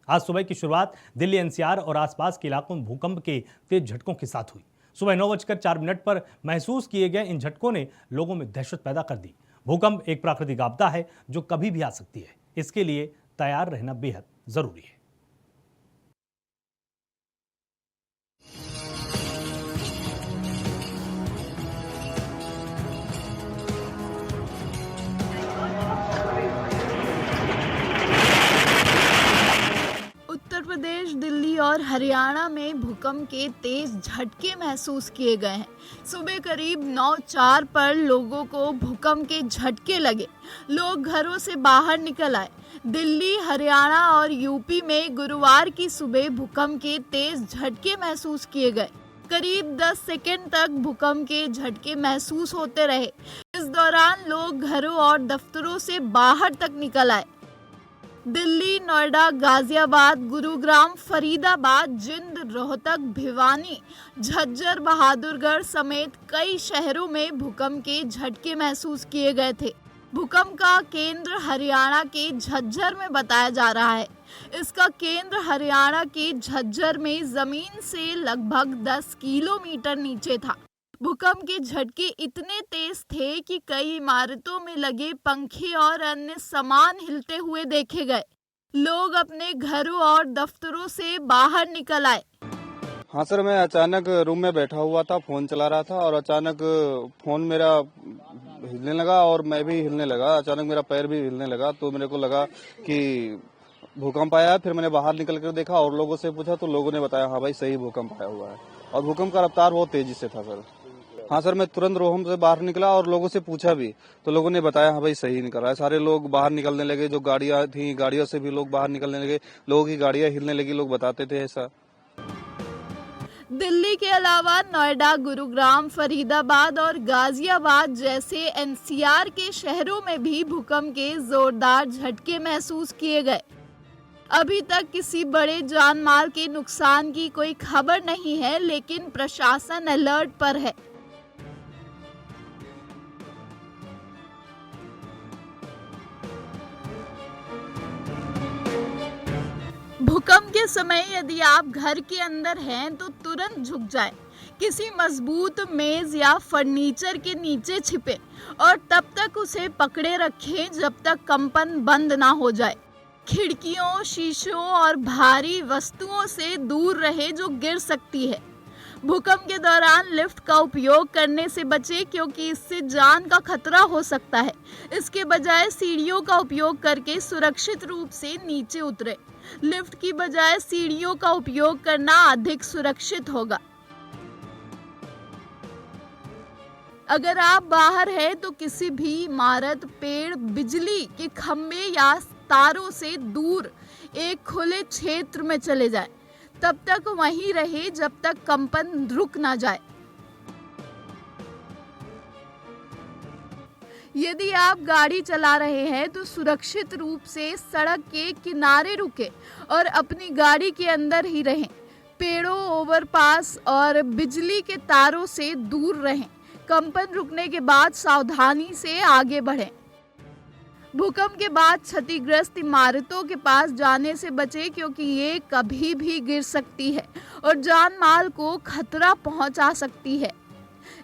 आज सुबह की शुरुआत दिल्ली एनसीआर और आसपास के इलाकों में भूकंप के तेज झटकों के साथ हुई। सुबह 9:04 पर महसूस किए गए इन झटकों ने लोगों में दहशत पैदा कर दी। भूकंप एक प्राकृतिक आपदा है जो कभी भी आ सकती है, इसके लिए तैयार रहना बेहद जरूरी है। उत्तर प्रदेश, दिल्ली और हरियाणा में भूकंप के तेज झटके महसूस किए गए हैं। सुबह करीब 9:04 पर लोगों को भूकंप के झटके लगे। लोग घरों से बाहर निकल आए। दिल्ली, हरियाणा और यूपी में गुरुवार की सुबह भूकंप के तेज झटके महसूस किए गए। करीब 10 सेकंड तक भूकंप के झटके महसूस होते रहे। इस दौरान लोग घरों और दफ्तरों से बाहर तक निकल आए। दिल्ली, नोएडा, गाजियाबाद, गुरुग्राम, फरीदाबाद, जिंद, रोहतक, भिवानी, झज्जर, बहादुरगढ़ समेत कई शहरों में भूकंप के झटके महसूस किए गए थे। भूकंप का केंद्र हरियाणा के झज्जर में बताया जा रहा है। इसका केंद्र हरियाणा के झज्जर में जमीन से लगभग 10 किलोमीटर नीचे था। भूकंप के झटके इतने तेज थे कि कई इमारतों में लगे पंखे और अन्य सामान हिलते हुए देखे गए। लोग अपने घरों और दफ्तरों से बाहर निकल आए। हाँ सर, मैं अचानक रूम में बैठा हुआ था, फोन चला रहा था और अचानक फोन मेरा हिलने लगा और मैं भी हिलने लगा। अचानक मेरा पैर भी हिलने लगा तो मेरे को लगा कि भूकंप आया। फिर मैंने बाहर निकल कर देखा और लोगों से पूछा तो लोगों ने बताया हाँ भाई सही भूकंप आया हुआ है और भूकंप का रफ्तार बहुत तेजी से था सर। हाँ सर, मैं तुरंत रूम से बाहर निकला और लोगों से पूछा भी तो लोगों ने बताया हाँ भाई सही निकल रहा है। सारे लोग बाहर निकलने लगे, जो गाड़ियां थी गाड़ियों से भी लोग बाहर निकलने लगे, लोगों की गाड़ियां हिलने लगी, लोग बताते थे ऐसा। दिल्ली के अलावा नोएडा, गुरुग्राम, फरीदाबाद और गाजियाबाद जैसे एनसीआर के शहरों में भी भूकंप के जोरदार झटके महसूस किए गए। अभी तक किसी बड़े जान माल के नुकसान की कोई खबर नहीं है, लेकिन प्रशासन अलर्ट पर है। भूकंप के समय यदि आप घर के अंदर हैं तो तुरंत झुक जाएं। किसी मजबूत मेज या फर्नीचर के नीचे छिपे और तब तक उसे पकड़े रखें जब तक कंपन बंद ना हो जाए। खिड़कियों, शीशों और भारी वस्तुओं से दूर रहे जो गिर सकती है। भूकंप के दौरान लिफ्ट का उपयोग करने से बचें क्योंकि इससे जान का खतरा हो सकता है। इसके बजाय सीढ़ियों का उपयोग करके सुरक्षित रूप से नीचे उतरें। लिफ्ट की बजाय सीढ़ियों का उपयोग करना अधिक सुरक्षित होगा। अगर आप बाहर हैं तो किसी भी इमारत, पेड़, बिजली के खंभे या तारों से दूर एक खुले क्षेत्र में चले जाएं। तब तक वहीं रहे जब तक कंपन रुक ना जाए। यदि आप गाड़ी चला रहे हैं तो सुरक्षित रूप से सड़क के किनारे रुकें और अपनी गाड़ी के अंदर ही रहें। पेड़ों, ओवरपास और बिजली के तारों से दूर रहें। कंपन रुकने के बाद सावधानी से आगे बढ़ें। भूकंप के बाद क्षतिग्रस्त इमारतों के पास जाने से बचें क्योंकि ये कभी भी गिर सकती है और जान माल को खतरा पहुंचा सकती है।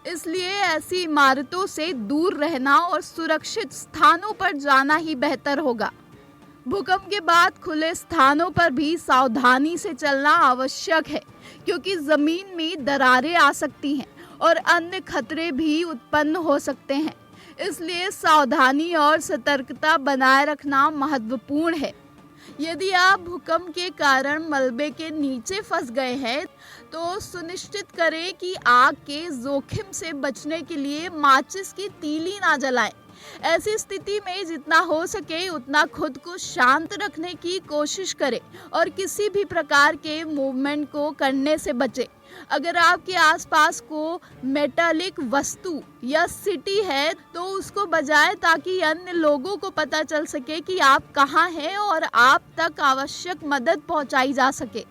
इसलिए ऐसी इमारतों से दूर रहना और सुरक्षित स्थानों पर जाना ही बेहतर होगा। भूकंप के बाद खुले स्थानों पर भी सावधानी से चलना आवश्यक है क्योंकि जमीन में दरारें आ सकती हैं और अन्य खतरे भी उत्पन्न हो सकते हैं। इसलिए सावधानी और सतर्कता बनाए रखना महत्वपूर्ण है। यदि आप भूकंप के कारण मलबे के नीचे फंस गए हैं तो सुनिश्चित करें कि आग के जोखिम से बचने के लिए माचिस की तीली ना जलाएं। ऐसी स्थिति में जितना हो सके उतना खुद को शांत रखने की कोशिश करें और किसी भी प्रकार के मूवमेंट को करने से बचें। अगर आपके आसपास को मेटालिक वस्तु या सिटी है तो उसको बजाएं ताकि अन्य लोगों को पता चल सके कि आप कहाँ हैं और आप तक आवश्यक मदद पहुंचाई जा सके।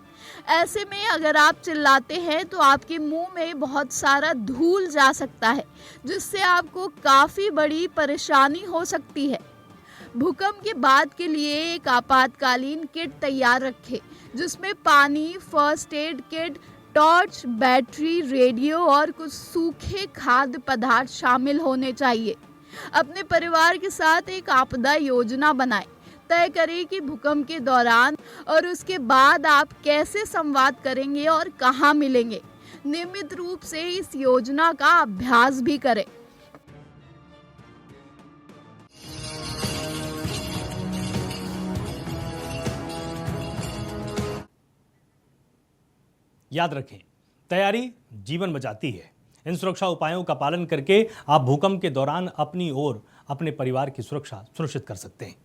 ऐसे में अगर आप चिल्लाते हैं तो आपके मुंह में बहुत सारा धूल जा सकता है जिससे आपको काफ़ी बड़ी परेशानी हो सकती है। भूकंप के बाद के लिए एक आपातकालीन किट तैयार रखें, जिसमें पानी, first aid kit, torch, battery, radio और कुछ सूखे खाद्य पदार्थ शामिल होने चाहिए। अपने परिवार के साथ एक आपदा योजना बनाएं। तय करें कि भूकंप के दौरान और उसके बाद आप कैसे संवाद करेंगे और कहां मिलेंगे। नियमित रूप से इस योजना का अभ्यास भी करें। याद रखें, तैयारी जीवन बचाती है। इन सुरक्षा उपायों का पालन करके आप भूकंप के दौरान अपनी और अपने परिवार की सुरक्षा सुनिश्चित कर सकते हैं।